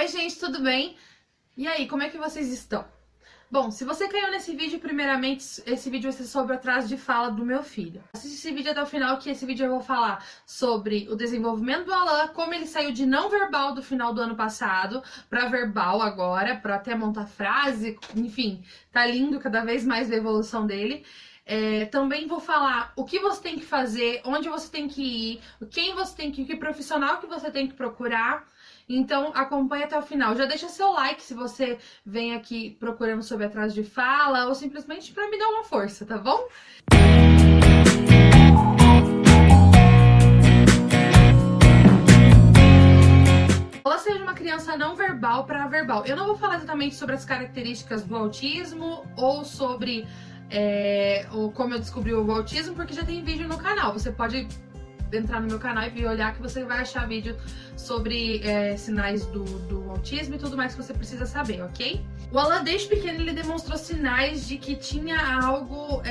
Oi gente, tudo bem? E aí, como é que vocês estão? Bom, se você caiu nesse vídeo, primeiramente, esse vídeo vai ser sobre o atraso de fala do meu filho. Assiste esse vídeo até o final, que esse vídeo eu vou falar sobre o desenvolvimento do Alan, como ele saiu de não verbal do final do ano passado para verbal agora, para até montar frase, enfim, tá lindo cada vez mais a evolução dele. Também vou falar o que você tem que fazer, onde você tem que ir, quem você tem que ir, que profissional que você tem que procurar. Então acompanha até o final. Já deixa seu like se você vem aqui procurando sobre atraso de fala ou simplesmente para me dar uma força, tá bom? Ela seja de uma criança não verbal para verbal. Eu não vou falar exatamente sobre as características do autismo ou sobre como eu descobri o autismo, porque já tem vídeo no canal. Você pode entrar no meu canal e olhar que você vai achar vídeo sobre sinais do autismo e tudo mais que você precisa saber, ok? O Alan, desde pequeno, ele demonstrou sinais de que tinha algo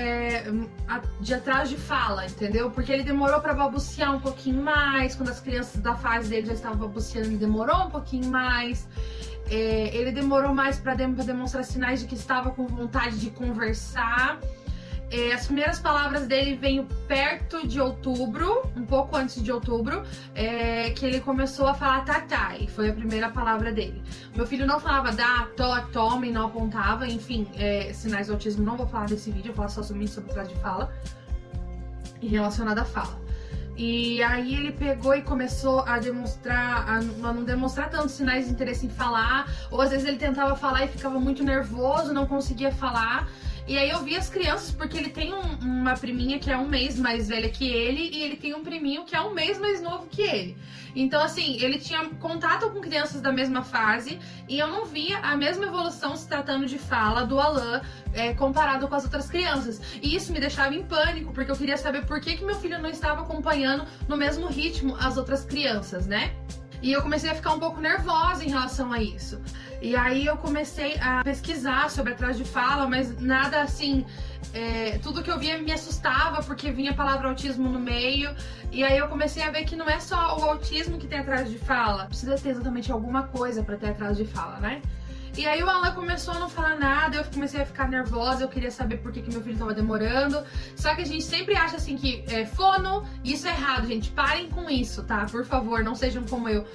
de atraso de fala, entendeu? Porque ele demorou pra balbuciar um pouquinho mais, quando as crianças da fase dele já estavam balbuciando, ele demorou um pouquinho mais. Ele demorou mais pra demonstrar sinais de que estava com vontade de conversar. As primeiras palavras dele veio perto de outubro, um pouco antes de outubro, que ele começou a falar tatá, e foi a primeira palavra dele. Meu filho não falava dá, tome, não apontava, enfim, sinais do autismo não vou falar nesse vídeo, eu vou falar só somente sobre atraso de fala e relacionado à fala. E aí ele pegou e começou a não demonstrar tantos sinais de interesse em falar, ou às vezes ele tentava falar e ficava muito nervoso, não conseguia falar. E aí eu vi as crianças, porque ele tem uma priminha que é 1 mês mais velha que ele, e ele tem um priminho que é 1 mês mais novo que ele. Então, assim, ele tinha contato com crianças da mesma fase, e eu não via a mesma evolução se tratando de fala do Alan comparado com as outras crianças. E isso me deixava em pânico, porque eu queria saber por que meu filho não estava acompanhando no mesmo ritmo as outras crianças, né? E eu comecei a ficar um pouco nervosa em relação a isso. E aí eu comecei a pesquisar sobre atraso de fala, mas nada assim, tudo que eu via me assustava, porque vinha a palavra autismo no meio. E aí eu comecei a ver que não é só o autismo que tem atraso de fala, precisa ter exatamente alguma coisa para ter atraso de fala, né? E aí o Alan começou a não falar nada, eu comecei a ficar nervosa, eu queria saber por que meu filho tava demorando. Só que a gente sempre acha assim que fono, isso é errado, gente. Parem com isso, tá? Por favor, não sejam como eu.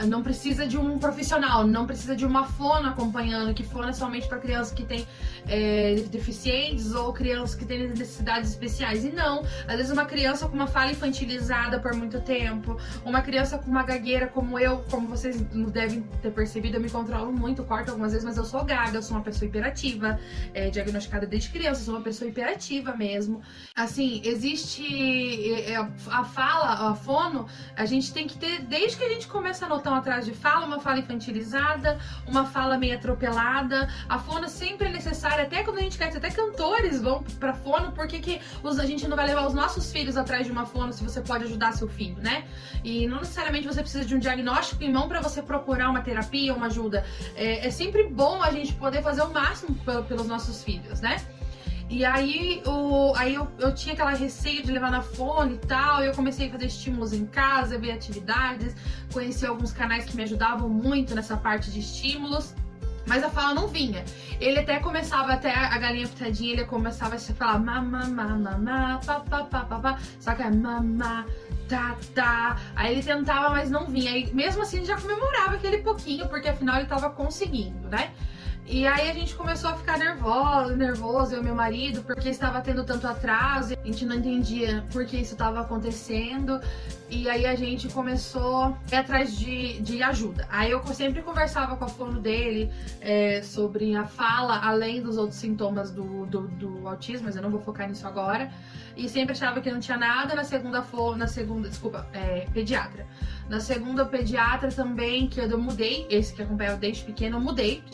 Não precisa de um profissional, não precisa de uma fono acompanhando, que fono é somente para crianças que têm deficientes ou crianças que têm necessidades especiais. E não, às vezes uma criança com uma fala infantilizada por muito tempo, uma criança com uma gagueira como eu, como vocês devem ter percebido, eu me controlo muito, corto algumas vezes, mas eu sou gaga, eu sou uma pessoa hiperativa, diagnosticada desde criança, eu sou uma pessoa hiperativa mesmo. Assim, existe a fala, a fono, a gente tem que ter, desde que a gente começa a notar um atraso de fala, uma fala infantilizada, uma fala meio atropelada. A fono sempre é necessária, até quando a gente quer, até cantores vão pra fono, porque a gente não vai levar os nossos filhos atrás de uma fono se você pode ajudar seu filho, né? E não necessariamente você precisa de um diagnóstico em mão pra você procurar uma terapia, uma ajuda. É sempre bom a gente poder fazer o máximo pelos nossos filhos, né? E aí, eu tinha aquela receio de levar na fono e tal, e eu comecei a fazer estímulos em casa, ver atividades, conheci alguns canais que me ajudavam muito nessa parte de estímulos, mas a fala não vinha. Ele até começava, até a galinha pitadinha, ele começava a falar mamá, mamá, papá, papá, só que é mamá, tá. Aí ele tentava, mas não vinha. Aí mesmo assim ele já comemorava aquele pouquinho, porque afinal ele tava conseguindo, né? E aí a gente começou a ficar nervoso, eu e meu marido, porque estava tendo tanto atraso, a gente não entendia por que isso estava acontecendo, e aí a gente começou a ir atrás de ajuda. Aí eu sempre conversava com a fono dele sobre a fala, além dos outros sintomas do autismo, mas eu não vou focar nisso agora, e sempre achava que não tinha nada. Pediatra. Na segunda, pediatra também, que eu mudei, esse que acompanhava desde pequeno, eu mudei,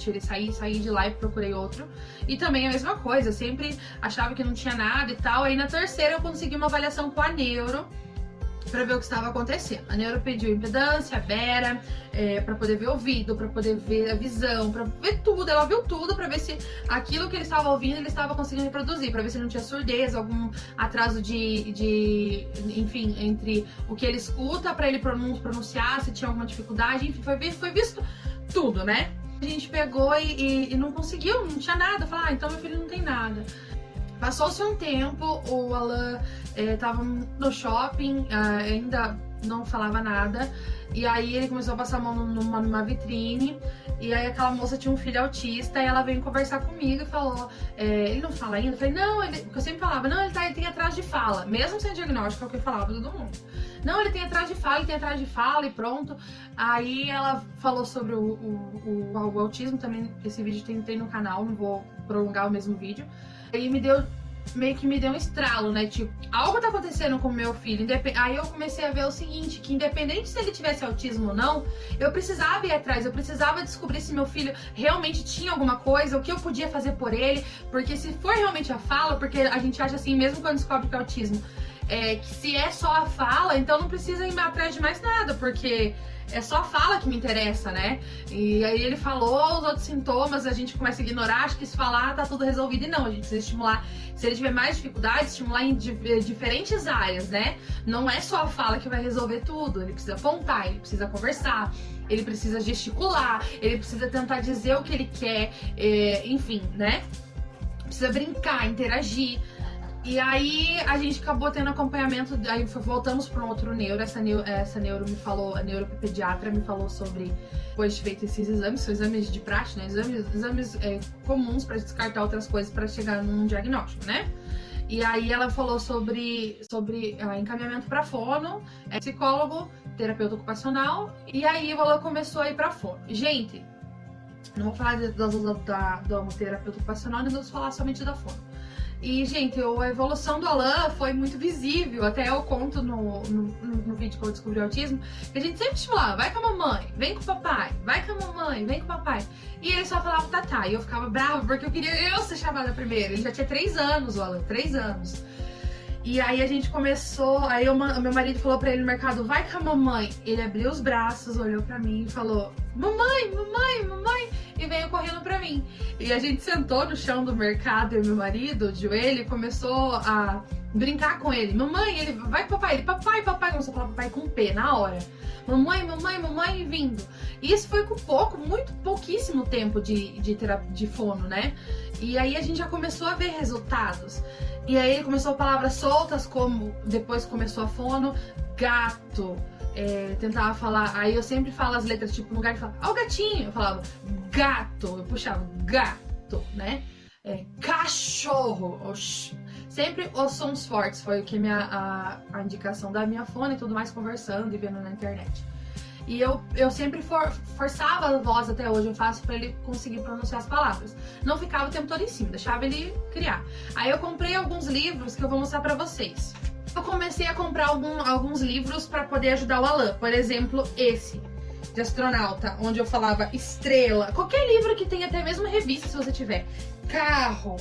saí de lá e procurei outro. E também a mesma coisa, eu sempre achava que não tinha nada e tal. Aí na terceira eu consegui uma avaliação com a neuro, pra ver o que estava acontecendo. A neuro pediu impedância, bera, pra poder ver o ouvido, pra poder ver a visão, pra ver tudo. Ela viu tudo pra ver se aquilo que ele estava ouvindo ele estava conseguindo reproduzir, pra ver se não tinha surdez, algum atraso enfim, entre o que ele escuta pra ele pronunciar, se tinha alguma dificuldade, enfim, foi visto tudo. ouvindo, né? A gente pegou e não conseguiu, não tinha nada. Falei, então meu filho não tem nada. Passou-se um tempo, o Alan tava no shopping, ainda não falava nada. E aí ele começou a passar a mão numa vitrine. E aí aquela moça tinha um filho autista e ela veio conversar comigo e falou, ele não fala ainda? Eu falei, não, porque eu sempre falava, não, ele tem atraso de fala. Mesmo sem diagnóstico, é o que eu falava pra todo mundo. Não, ele tem atraso de fala e pronto. Aí ela falou sobre o autismo também, esse vídeo tem no canal, não vou prolongar o mesmo vídeo. Aí meio que me deu um estralo, né? Tipo, algo tá acontecendo com o meu filho. Aí eu comecei a ver o seguinte, que independente se ele tivesse autismo ou não, eu precisava ir atrás, eu precisava descobrir se meu filho realmente tinha alguma coisa, o que eu podia fazer por ele, porque se for realmente a fala, porque a gente acha assim, mesmo quando descobre que é autismo, que se é só a fala, então não precisa ir atrás de mais nada, porque é só a fala que me interessa, né? E aí ele falou os outros sintomas, a gente começa a ignorar, acho que se falar tá tudo resolvido. E não, a gente precisa estimular, se ele tiver mais dificuldade, estimular em diferentes áreas, né? Não é só a fala que vai resolver tudo, ele precisa apontar, ele precisa conversar, ele precisa gesticular, ele precisa tentar dizer o que ele quer, enfim, né? Precisa brincar, interagir. E aí a gente acabou tendo acompanhamento, aí voltamos para um outro neuro, essa neuro me falou, a neuropediatra me falou sobre, depois de feito esses exames, são exames de praxe, né, exames comuns para descartar outras coisas para chegar num diagnóstico, né? E aí ela falou sobre encaminhamento para fono, psicólogo, terapeuta ocupacional, e aí ela começou a ir para fono. Gente, não vou falar do terapeuta ocupacional, nem vou falar somente da fono. E, gente, a evolução do Alan foi muito visível. Até eu conto no vídeo que eu descobri o autismo, que a gente sempre estimulava, vai com a mamãe, vem com o papai, vai com a mamãe, vem com o papai. E ele só falava tatá. E eu ficava brava porque eu queria ser chamada primeiro. Ele já tinha 3 anos, o Alan, 3 anos. E aí a gente começou, aí o meu marido falou pra ele no mercado, vai com a mamãe. Ele abriu os braços, olhou pra mim e falou, mamãe, mamãe, mamãe. E veio correndo pra mim. E a gente sentou no chão do mercado, eu e meu marido, de joelho, e começou a brincar com ele. Mamãe, ele vai com o papai. Ele, papai, papai. Começou a falar papai com P, na hora. Mamãe, mamãe, mamãe, vindo. E isso foi com muito pouquíssimo tempo de fono, né? E aí a gente já começou a ver resultados. E aí ele começou palavras soltas, como depois começou a fono, gato. Tentava falar, aí eu sempre falo as letras, tipo, no lugar de falar, ó o gatinho, eu falava gato, eu puxava gato, né? Cachorro, sempre os sons fortes, foi o que a indicação da minha fone e tudo mais, conversando e vendo na internet. E eu sempre forçava a voz, até hoje eu faço pra ele conseguir pronunciar as palavras. Não ficava o tempo todo em cima, deixava ele criar. Aí eu comprei alguns livros que eu vou mostrar pra vocês. Eu comecei a comprar alguns livros para poder ajudar o Alan. Por exemplo, esse, de astronauta, onde eu falava estrela. Qualquer livro que tenha, até mesmo revista, se você tiver. Carro,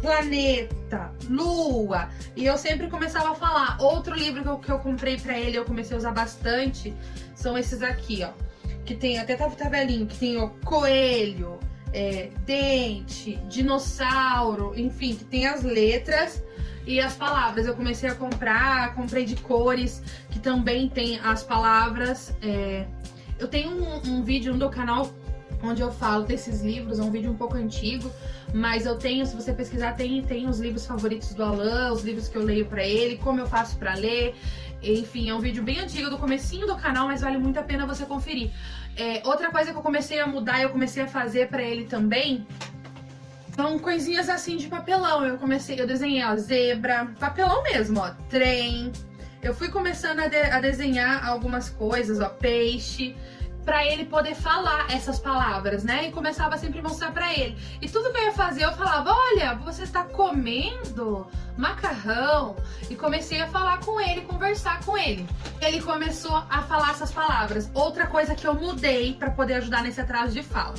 planeta, lua. E eu sempre começava a falar. Outro livro que eu comprei para ele, eu comecei a usar bastante, são esses aqui, ó. Que tem, até tá velhinho, que tem o coelho, dente, dinossauro, enfim, que tem as letras e as palavras. Eu comecei a comprei de cores, que também tem as palavras. Eu tenho um vídeo no meu canal onde eu falo desses livros, é um vídeo um pouco antigo, mas eu tenho, se você pesquisar, tem os livros favoritos do Alan, os livros que eu leio pra ele, como eu faço pra ler. Enfim, é um vídeo bem antigo, do comecinho do canal, mas vale muito a pena você conferir. Outra coisa que eu comecei a mudar e eu comecei a fazer pra ele também são coisinhas assim de papelão. Eu desenhei, ó, zebra, papelão mesmo, ó, trem. Eu fui começando a desenhar algumas coisas, ó, peixe, pra ele poder falar essas palavras, né? E começava sempre a mostrar pra ele. E tudo que eu ia fazer, eu falava, olha, você tá comendo macarrão. E comecei a falar com ele, conversar com ele. Ele começou a falar essas palavras. Outra coisa que eu mudei pra poder ajudar nesse atraso de fala.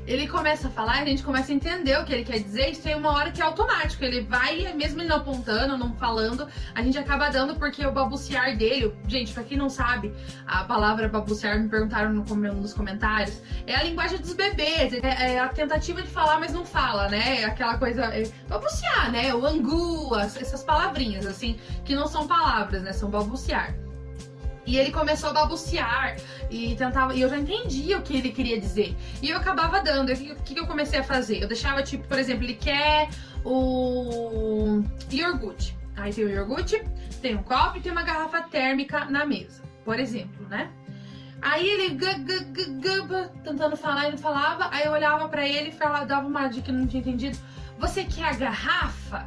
Ele começa a falar, a gente começa a entender o que ele quer dizer, e tem uma hora que é automático, ele vai, mesmo ele não apontando, não falando, a gente acaba dando, porque o balbuciar dele, gente, pra quem não sabe, a palavra balbuciar, me perguntaram nos comentários, é a linguagem dos bebês, é a tentativa de falar, mas não fala, né, aquela coisa, balbuciar, né, o angu, essas palavrinhas, assim, que não são palavras, né, são balbuciar. E ele começou a balbuciar e tentava. E eu já entendia o que ele queria dizer. E eu acabava dando. O que eu comecei a fazer? Eu deixava, tipo, por exemplo, ele quer o iogurte. Aí tem o iogurte, tem um copo e tem uma garrafa térmica na mesa, por exemplo, né? Aí ele tentando falar e não falava. Aí eu olhava pra ele e dava uma dica que eu não tinha entendido. Você quer a garrafa?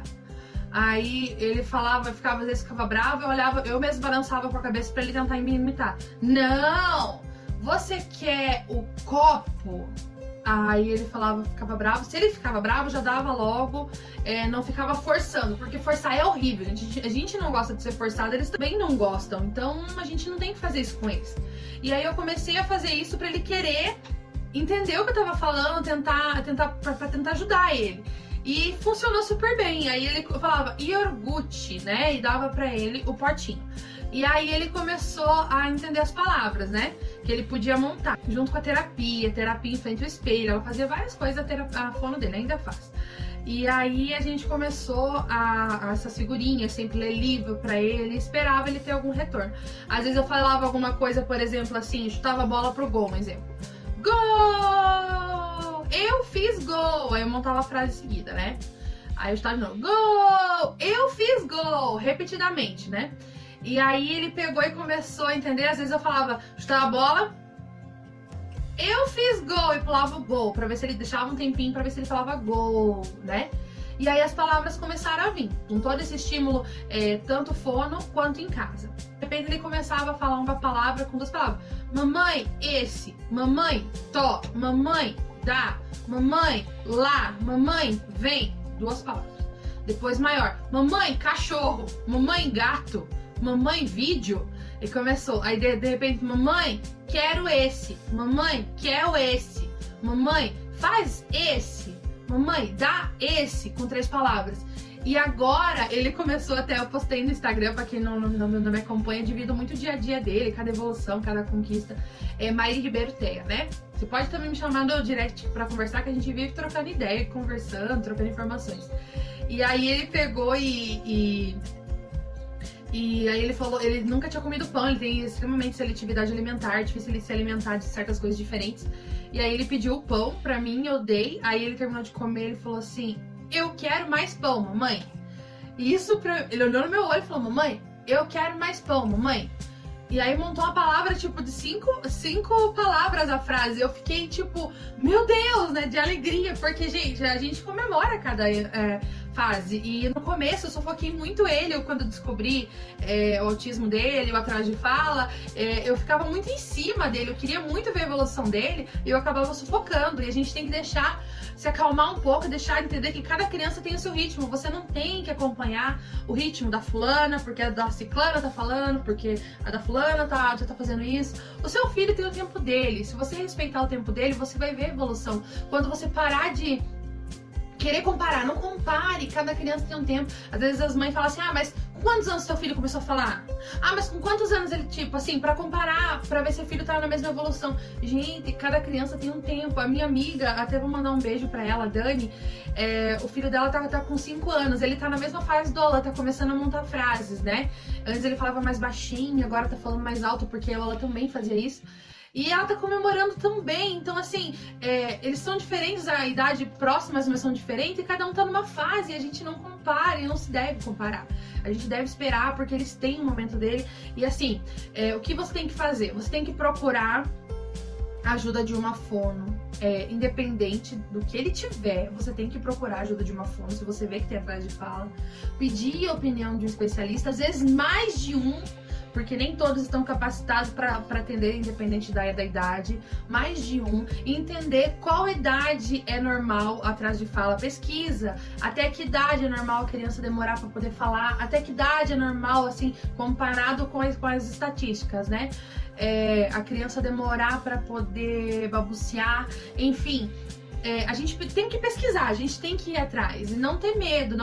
Aí ele falava, às vezes ficava bravo, eu olhava, eu mesmo balançava com a cabeça pra ele tentar me imitar. Não! Você quer o copo? Aí ele falava, ficava bravo. Se ele ficava bravo, já dava logo, não ficava forçando, porque forçar é horrível. A gente não gosta de ser forçado, eles também não gostam. Então a gente não tem que fazer isso com eles. E aí eu comecei a fazer isso pra ele querer entender o que eu tava falando, pra tentar ajudar ele. E funcionou super bem. Aí ele falava iogurte, né? E dava pra ele o potinho. E aí ele começou a entender as palavras, né? Que ele podia montar. Junto com a terapia em frente ao espelho. Ela fazia várias coisas, a fono dele ainda faz. E aí a gente começou essas figurinhas, sempre ler livro pra ele, esperava ele ter algum retorno. Às vezes eu falava alguma coisa, por exemplo, assim, chutava a bola pro gol, um exemplo. Gol! Eu fiz gol! Aí eu montava a frase seguida, né? Aí eu estava de novo, gol! Eu fiz gol! Repetidamente, né? E aí ele pegou e começou a entender. Às vezes eu falava, chutava a bola, eu fiz gol, e pulava o gol, pra ver se ele deixava um tempinho pra ver se ele falava gol, né? E aí as palavras começaram a vir, com todo esse estímulo, tanto fono quanto em casa. De repente ele começava a falar uma palavra com duas palavras. Mamãe, esse. Mamãe, to. Mamãe, dá. Mamãe, lá. Mamãe, vem. Duas palavras. Depois maior. Mamãe, cachorro. Mamãe, gato. Mamãe, vídeo. E começou. Aí de repente, mamãe, quero esse. Mamãe, quero esse. Mamãe, faz esse. Mamãe, dá esse, com 3 palavras. E agora ele começou, até eu postei no Instagram, pra quem não me acompanha, divido muito o dia a dia dele, cada evolução, cada conquista. É Maíra Ribeiro Teia, né? Você pode também me chamar no direct pra conversar, que a gente vive trocando ideia, conversando, trocando informações. E aí ele pegou e aí ele falou, ele nunca tinha comido pão, ele tem extremamente seletividade alimentar, difícil ele se alimentar de certas coisas diferentes. E aí ele pediu o pão pra mim, eu dei, aí ele terminou de comer, ele falou assim, eu quero mais pão, mamãe. E isso, ele olhou no meu olho e falou, mamãe, eu quero mais pão, mamãe. E aí montou uma palavra, tipo, de cinco palavras a frase. Eu fiquei, tipo, meu Deus, né, de alegria, porque, gente, a gente comemora cada fase. E no começo eu sufoquei muito ele, quando eu descobri o autismo dele, o atraso de fala, eu ficava muito em cima dele, eu queria muito ver a evolução dele, e eu acabava sufocando. E a gente tem que deixar se acalmar um pouco, deixar entender que cada criança tem o seu ritmo. Você não tem que acompanhar o ritmo da fulana, porque a da ciclana tá falando, porque a da fulana já tá fazendo isso. O seu filho tem o tempo dele. Se você respeitar o tempo dele, você vai ver a evolução. Quando você parar de querer comparar, não compare, cada criança tem um tempo. Às vezes as mães falam assim, mas com quantos anos seu filho começou a falar? Mas com quantos anos ele, tipo assim, pra comparar, pra ver se o filho tá na mesma evolução. Gente, cada criança tem um tempo. A minha amiga, até vou mandar um beijo pra ela, a Dani, o filho dela tá com 5 anos, ele tá na mesma fase do Ola, tá começando a montar frases, né? Antes ele falava mais baixinho, agora tá falando mais alto, porque a Ola também fazia isso. E ela tá comemorando também. Então, assim, eles são diferentes, a idade próximas, mas são diferentes, e cada um tá numa fase, e a gente não compara, e não se deve comparar. A gente deve esperar, porque eles têm o momento dele. E assim, o que você tem que fazer? Você tem que procurar a ajuda de uma fono, independente do que ele tiver, você tem que procurar a ajuda de uma fono, se você vê que tem atraso de fala. Pedir a opinião de um especialista, às vezes mais de um, porque nem todos estão capacitados para atender, independente da idade, mais de um, e entender qual idade é normal atrás de fala. Pesquisa, até que idade é normal a criança demorar para poder falar, até que idade é normal, assim, comparado com as estatísticas, né? A criança demorar para poder balbuciar, enfim. a gente tem que pesquisar, a gente tem que ir atrás e não ter medo,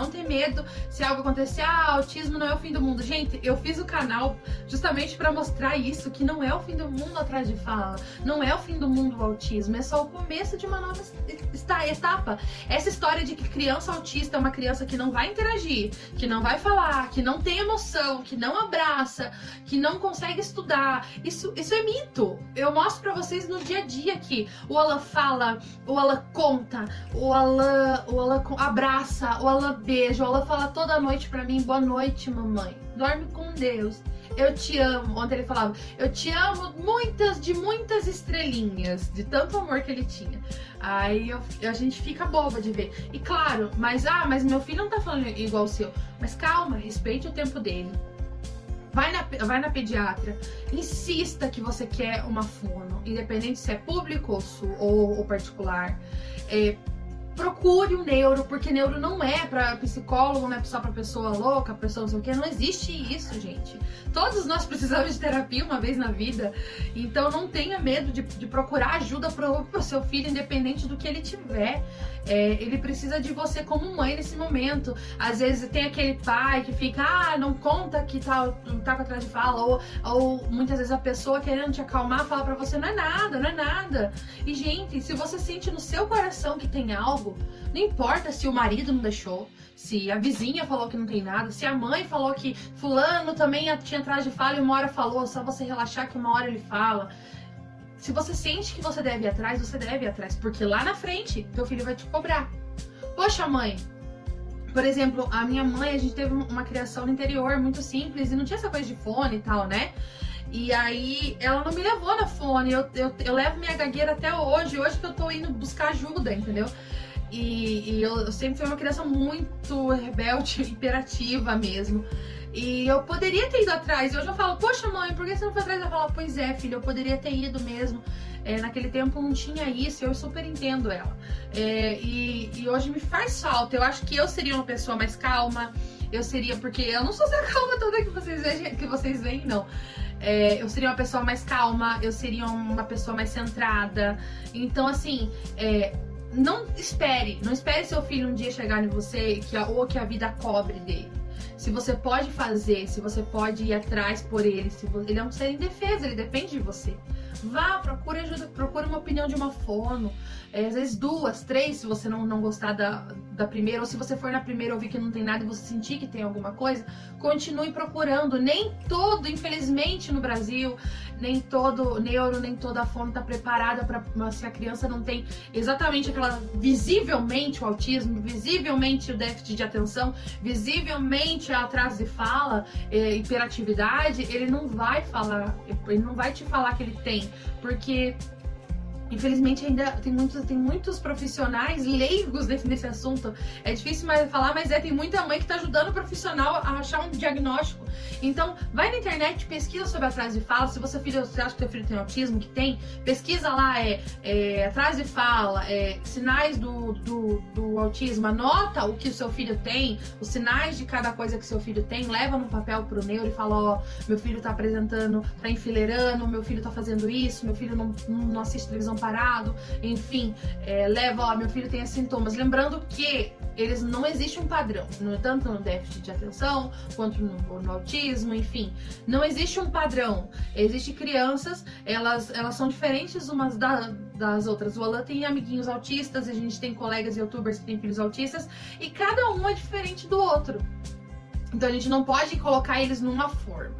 se algo acontecer, autismo não é o fim do mundo. Gente, eu fiz o canal justamente pra mostrar isso, que não é o fim do mundo atrás de fala, não é o fim do mundo o autismo, é só o começo de uma nova etapa. Essa história de que criança autista é uma criança que não vai interagir, que não vai falar, que não tem emoção, que não abraça, que não consegue estudar, isso é mito. Eu mostro pra vocês no dia a dia que o Alan fala, o Alan conta, o Alan abraça, o Alan beija, o Alan fala toda noite pra mim, boa noite, mamãe, dorme com Deus, eu te amo. Ontem ele falava, eu te amo de muitas estrelinhas, de tanto amor que ele tinha. Aí a gente fica boba de ver. E claro, mas meu filho não tá falando igual o seu. Mas calma, respeite o tempo dele. Vai na pediatra, insista que você quer uma fono, independente se é público ou particular. Procure um neuro, porque neuro não é pra psicólogo, não é só pra pessoa louca, pessoa não sei o que, não existe isso, gente. Todos nós precisamos de terapia uma vez na vida, então não tenha medo de procurar ajuda pro seu filho, independente do que ele tiver. Ele precisa de você como mãe nesse momento. Às vezes tem aquele pai que fica, não conta que tá com atrás de fala, ou muitas vezes a pessoa querendo te acalmar fala pra você, não é nada. E gente, se você sente no seu coração que tem algo, não importa se o marido não deixou, se a vizinha falou que não tem nada, se a mãe falou que fulano também tinha atrás de fala e uma hora falou, só você relaxar que uma hora ele fala. Se você sente que você deve ir atrás, você deve ir atrás, porque lá na frente teu filho vai te cobrar. Poxa, mãe, por exemplo, a minha mãe, a gente teve uma criação no interior muito simples e não tinha essa coisa de fone e tal, né? E aí ela não me levou na fone, eu levo minha gagueira até hoje que eu tô indo buscar ajuda, entendeu? E eu sempre fui uma criança muito rebelde, hiperativa mesmo. E eu poderia ter ido atrás. E hoje eu falo, poxa mãe, por que você não foi atrás? Ela fala, pois é, filho, eu poderia ter ido mesmo. Naquele tempo não tinha isso, eu super entendo ela. E hoje me faz falta. Eu acho que eu seria uma pessoa mais calma. Eu seria, porque eu não sou essa calma toda que vocês veem, não. Eu seria uma pessoa mais calma, eu seria uma pessoa mais centrada. Então, assim, não espere seu filho um dia chegar em você ou que a vida cobre dele. Se você pode fazer, se você pode ir atrás por ele, ele é um ser indefeso, ele depende de você. Vá, procure ajuda, procure uma opinião de uma fono, às vezes 2, 3, se você não gostar da primeira, ou se você for na primeira ouvir que não tem nada e você sentir que tem alguma coisa, continue procurando. Nem todo, infelizmente no Brasil, nem todo neuro, nem toda fono está preparada para, se a criança não tem exatamente visivelmente o autismo, visivelmente o déficit de atenção, visivelmente atraso de fala, hiperatividade, ele não vai te falar que ele tem, porque infelizmente ainda tem muitos profissionais leigos nesse assunto. É difícil mais falar, mas tem muita mãe que tá ajudando o profissional a achar um diagnóstico. Então, vai na internet, pesquisa sobre atraso de fala. Se você acha que teu filho tem autismo, que tem, pesquisa lá, atraso de fala, sinais do autismo, anota o que o seu filho tem, os sinais de cada coisa que seu filho tem, leva no papel pro neuro e fala, meu filho tá apresentando, tá enfileirando, meu filho tá fazendo isso, meu filho não assiste televisão parado, enfim, leva, meu filho tem esses sintomas. Lembrando que não existe um padrão, tanto no déficit de atenção, quanto no autismo, enfim, não existe um padrão. Existem crianças, elas são diferentes umas das outras. O Alan tem amiguinhos autistas, a gente tem colegas youtubers que têm filhos autistas, e cada um é diferente do outro. Então a gente não pode colocar eles numa forma.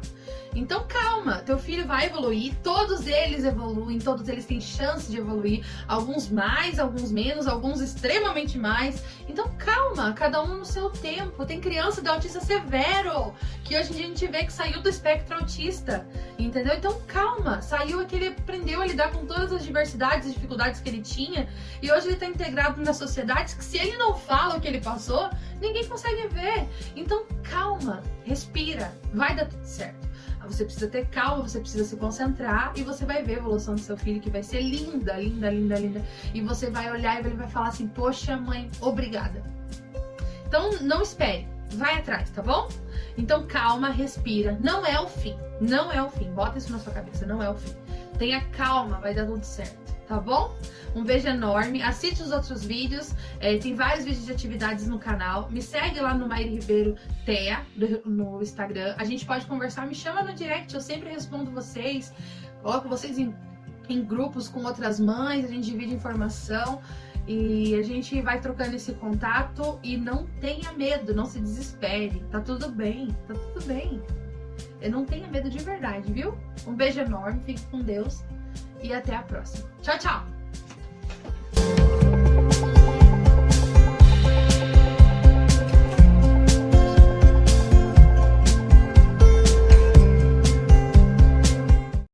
Então calma, teu filho vai evoluir, todos eles evoluem, todos eles têm chance de evoluir, alguns mais, alguns menos, alguns extremamente mais. Então calma, cada um no seu tempo. Tem criança de autista severo, que hoje em dia a gente vê que saiu do espectro autista, entendeu? Então calma, saiu que ele aprendeu a lidar com todas as diversidades e dificuldades que ele tinha, e hoje ele está integrado na sociedade, que se ele não fala o que ele passou, ninguém consegue ver. Então calma, respira, vai dar tudo certo. Você precisa ter calma, você precisa se concentrar e você vai ver a evolução do seu filho, que vai ser linda, linda, linda, linda. E você vai olhar e ele vai falar assim, poxa mãe, obrigada. Então não espere, vai atrás, tá bom? Então calma, respira, não é o fim, não é o fim, bota isso na sua cabeça, não é o fim. Tenha calma, vai dar tudo certo, tá bom? Um beijo enorme. Assiste os outros vídeos. Tem vários vídeos de atividades no canal. Me segue lá no Maíra Ribeiro Thea, no Instagram. A gente pode conversar. Me chama no direct. Eu sempre respondo vocês. Coloco vocês em grupos com outras mães. A gente divide informação. E a gente vai trocando esse contato. E não tenha medo. Não se desespere. Tá tudo bem. Tá tudo bem. Não tenha medo de verdade, viu? Um beijo enorme. Fique com Deus. E até a próxima. Tchau, tchau!